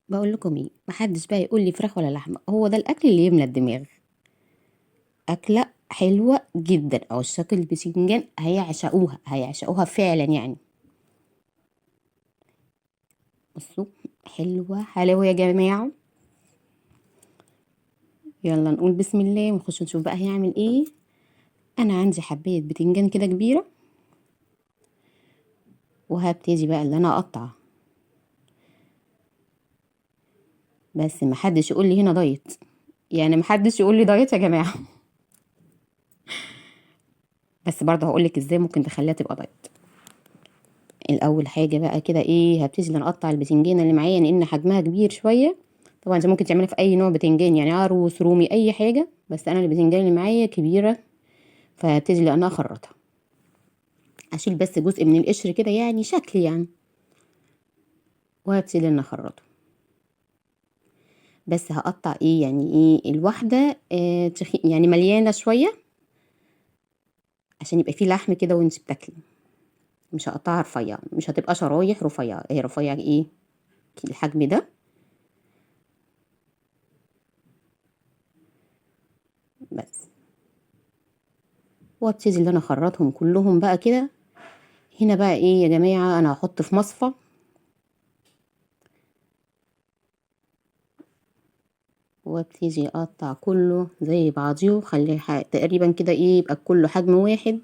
بقول لكم ايه، محدش بقى يقول لي فراخ ولا لحمه، هو ده الاكل اللي يملى الدماغ. اكله حلوه جدا، عشاق البسنجان هيعشقوها فعلا يعني. بصوا، حلوه حلاوه يا جماعه. يلا نقول بسم الله ونخش نشوف بقى هيعمل ايه. انا عندي حبايه بتنجان كده كبيره، وهبتدي بقى اللي انا اقطع. بس محدش يقول لي هنا دايت، يعني محدش يقول لي دايت يا جماعه. بس برضه هقول لك ازاي ممكن تخليها تبقى دايت. الاول حاجه بقى كده ايه، هبتدي نقطع البتنجانه اللي معايا لان حجمها كبير شويه. طبعا انت ممكن تعملها في اي نوع بتنجان، يعني عروس رومي اي حاجه، بس انا البتنجان اللي معايا كبيره، فهبتدي لانها اخرطها. اشيل بس جزء من القشر كده يعني شكل يعني، وهبتدي ان اخرطه. بس هقطع ايه يعني، ايه الواحده يعني مليانه شويه، عشان يبقى فيه لحم كده وانت بتاكلي. مش هقطعها رفيع، مش هتبقى شرايح رفيعه، هي رفيع ايه الحجم ده بس. وابتدي ان انا اخرطهم كلهم بقى كده. هنا بقى ايه يا جماعه، انا هحط في مصفى، وابتدي اقطع كله زي بعضيه وخليه تقريبا كده ايه، يبقى كله حجم واحد،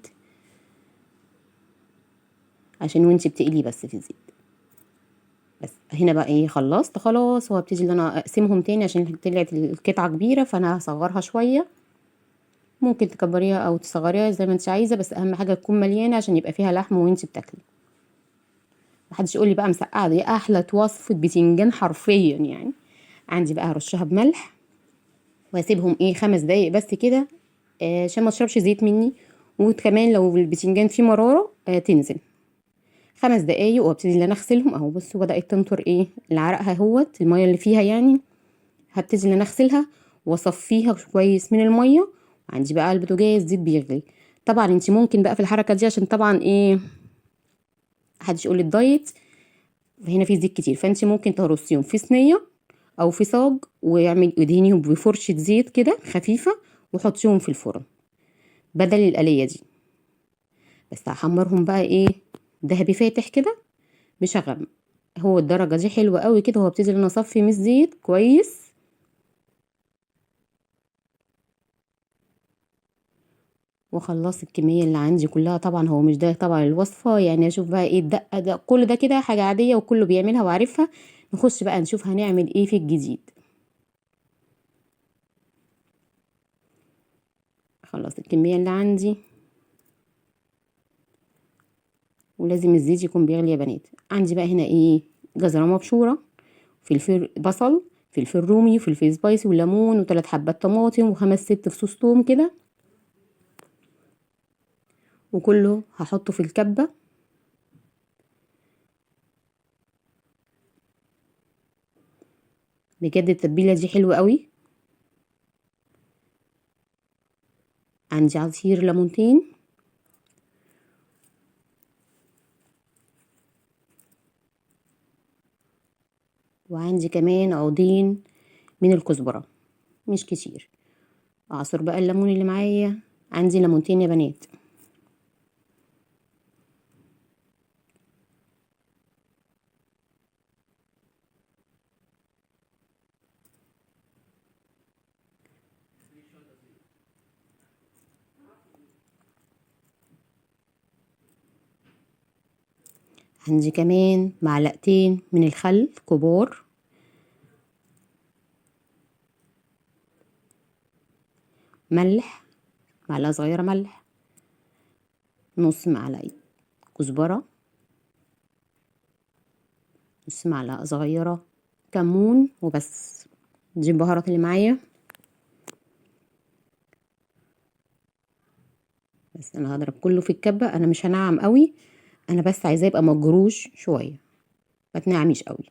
عشان وانتي بتقلي بس في الزيت. بس هنا بقى ايه، خلصت خلاص، وهبتدي ان انا اقسمهم تاني عشان طلعت القطعه كبيره، فانا هصغرها شويه. ممكن تكبريها او تصغريها زي ما انت عايزه، بس اهم حاجه تكون مليانه عشان يبقى فيها لحم وانتي بتاكلي. محدش يقول لي بقى مسقعه، دي احلى وصفه بتنجان حرفيا يعني. عندي بقى هرشها بملح، واسيبهم ايه 5 دقايق بس كده، عشان ما تشربش زيت مني. وكمان لو البتنجان فيه مرارة تنزل. 5 دقايق وابتدي ان انا اغسلهم اهو. بصوا بدأت تنطر ايه العرقها اهوت، المية اللي فيها يعني. هبتدي ان انا اغسلها واصفيها كويس من المية. وعندي بقى البوتاجاز زيت بيغلي. طبعا انت ممكن بقى في الحركة دي، عشان طبعا ايه، محدش يقول لي الدايت، فهنا في زيت كتير، فانت ممكن ترصيهم في صينية او في صاج، ادهنيهم بفرشة زيت كده خفيفة، وحطيهم في الفرن بدل الآلية دي. بس هحمرهم بقى ايه، دهبي فاتح كده، مش هغمق. هو الدرجة دي حلوة قوي كده، وابتدي ان انا اصفي من الزيت كويس. وخلصت الكمية اللي عندي كلها. طبعا هو مش ده طبعا الوصفة يعني، اشوف بقى ايه الدقة ده، كل ده كده حاجة عادية وكله بيعملها وعارفها. نخش بقى نشوف هنعمل ايه في الجديد. خلصت الكمية اللي عندي، ولازم الزيت يكون بيغلي يا بنات. عندي بقى هنا ايه، جزرة مبشورة، فلفل بصل، فلفل رومي، وفلفل سبايسي، وليمون، وثلاث حبات طماطم، وخمس ست فصوص توم كده. وكله هحطه في الكبة. بجد التتبيلة دي حلوة قوي. عندي عصير ليمونتين، وعندي كمان عودين من الكزبرة، مش كتير. اعصر بقى الليمون اللي معايا، عندي ليمونتين يا بنات. عندي كمان معلقتين من الخل كبار. ملح، معلقة صغيرة ملح. نص معلقة كزبرة. نص معلقة صغيرة كمون وبس. دي البهارات اللي معايا. بس انا هضرب كله في الكبة، انا مش هنعم قوي، انا بس عايزاه يبقى مجروش شوية، ما تنعميش قوي.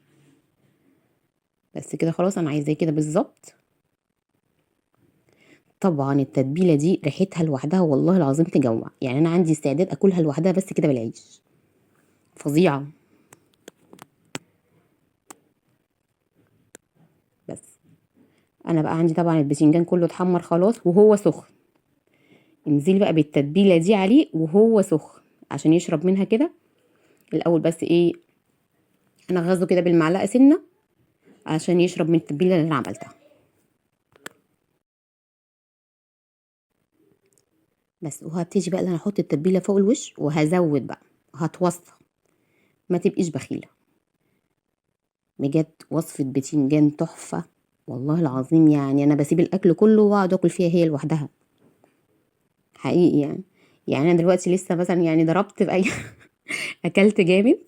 بس كده خلاص، انا عايزاه كده بالظبط. طبعا التتبيله دي ريحتها لوحدها والله العظيم تجوع، يعني انا عندي استعداد اكلها لوحدها بس كده بالعيش، فظيعه. بس انا بقى عندي طبعا الباذنجان كله اتحمر خلاص وهو سخن. انزلي بقى بالتتبيله دي عليه وهو سخن عشان يشرب منها كده. الاول بس ايه، انا غازه كده بالمعلقه سنه عشان يشرب من التتبيله اللي انا عملتها. بس وهبتدي بقى ان انا احط التتبيله فوق الوش وهزود بقى، هتوصى، ما تبقيش بخيله. بجد وصفه باذنجان تحفه والله العظيم. يعني انا بسيب الاكل كله واقعد اكل فيها هي لوحدها حقيقي يعني. يعني انا دلوقتي لسه مثلا يعني ضربت باي اكلت جامد.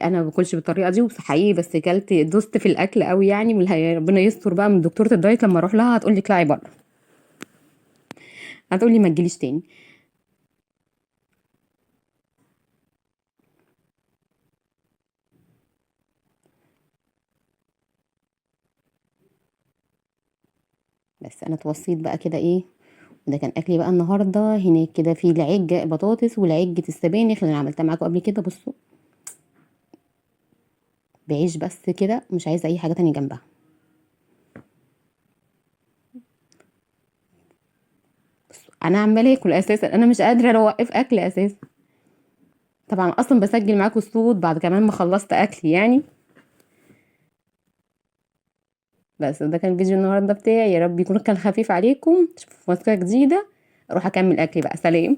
انا ما باكلش بالطريقه دي حقيقي، بس اكلت دوست في الاكل قوي يعني. ربنا يستر بقى من دكتوره الدايت لما اروح لها هتقول لي اطلعي بره، هتقول لي ما تجيليش تاني. بس انا اتوصيت بقى كده ايه. ده كان اكلي بقى النهارده. هناك كده في العيج بطاطس والعجة السبانخ اللي انا عملتها معاكم قبل كده. بصوا بعيش بس كده، مش عايزه اي حاجه تانية جنبها. بصوا انا عماله اكل اساسا، انا مش قادره اوقف اكل اساسا. طبعا اصلا بسجل معاكم الصوت بعد كمان ما خلصت اكل يعني. بس ده كان فيديو النهارده بتاعي، يا رب يكون كان خفيف عليكم. اشوفكم في وصفه جديده، اروح اكمل اكلي بقى. سلام.